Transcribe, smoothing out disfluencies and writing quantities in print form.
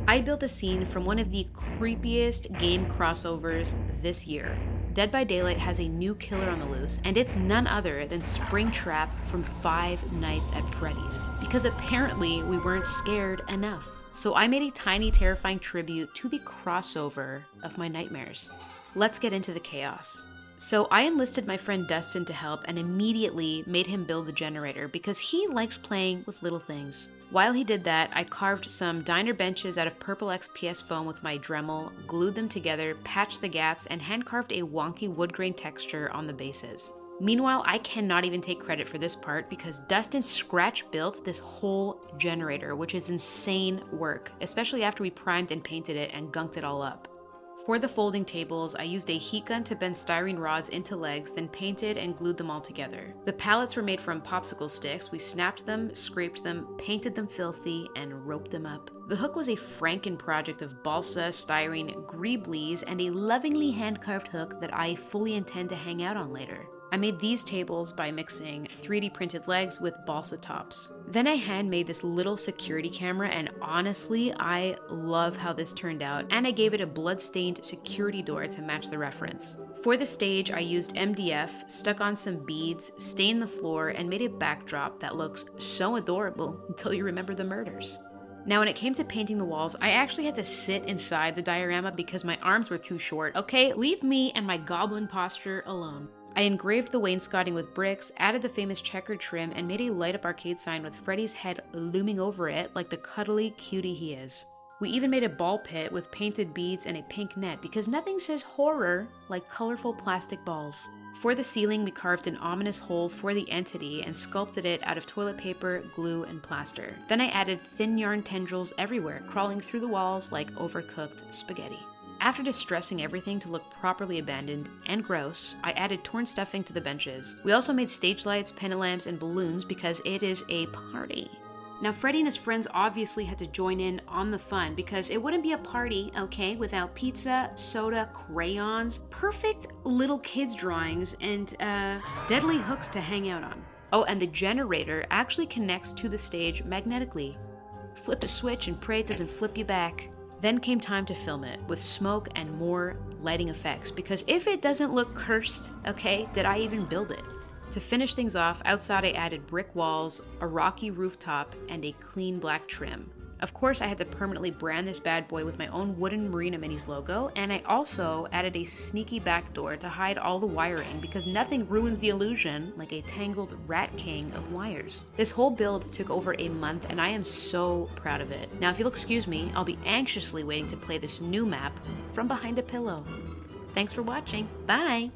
I built a scene from one of the creepiest game crossovers this year. Dead by Daylight has a new killer on the loose, and it's none other than Springtrap from Five Nights at Freddy's. Because apparently we weren't scared enough. So I made a tiny, terrifying tribute to the crossover of my nightmares. Let's get into the chaos. So I enlisted my friend Dustin to help and immediately made him build the generator because he likes playing with little things. While he did that, I carved some diner benches out of purple XPS foam with my Dremel, glued them together, patched the gaps, and hand-carved a wonky wood grain texture on the bases. Meanwhile, I cannot even take credit for this part because Dustin scratch-built this whole generator, which is insane work, especially after we primed and painted it and gunked it all up. For the folding tables, I used a heat gun to bend styrene rods into legs, then painted and glued them all together. The pallets were made from popsicle sticks. We snapped them, scraped them, painted them filthy, and roped them up. The hook was a Franken project of balsa, styrene, greeblies, and a lovingly hand-carved hook that I fully intend to hang out on later. I made these tables by mixing 3D printed legs with balsa tops. Then I handmade this little security camera, and honestly, I love how this turned out, and I gave it a blood-stained security door to match the reference. For the stage, I used MDF, stuck on some beads, stained the floor, and made a backdrop that looks so adorable until you remember the murders. Now, when it came to painting the walls, I actually had to sit inside the diorama because my arms were too short. Okay, leave me and my goblin posture alone. I engraved the wainscoting with bricks, added the famous checkered trim, and made a light-up arcade sign with Freddy's head looming over it like the cuddly cutie he is. We even made a ball pit with painted beads and a pink net because nothing says horror like colorful plastic balls. For the ceiling, we carved an ominous hole for the entity and sculpted it out of toilet paper, glue, and plaster. Then I added thin yarn tendrils everywhere, crawling through the walls like overcooked spaghetti. After distressing everything to look properly abandoned and gross, I added torn stuffing to the benches. We also made stage lights, pennant lamps, and balloons because it is a party. Now, Freddy and his friends obviously had to join in on the fun because it wouldn't be a party, okay, without pizza, soda, crayons, perfect little kids' drawings, and deadly hooks to hang out on. Oh, and the generator actually connects to the stage magnetically. Flip a switch and pray it doesn't flip you back. Then came time to film it, with smoke and more lighting effects, because if it doesn't look cursed, okay, did I even build it? To finish things off, outside I added brick walls, a rocky rooftop, and a clean black trim. Of course, I had to permanently brand this bad boy with my own wooden Marina Minis logo, and I also added a sneaky back door to hide all the wiring because nothing ruins the illusion like a tangled rat king of wires. This whole build took over a month, and I am so proud of it. Now, if you'll excuse me, I'll be anxiously waiting to play this new map from behind a pillow. Thanks for watching. Bye!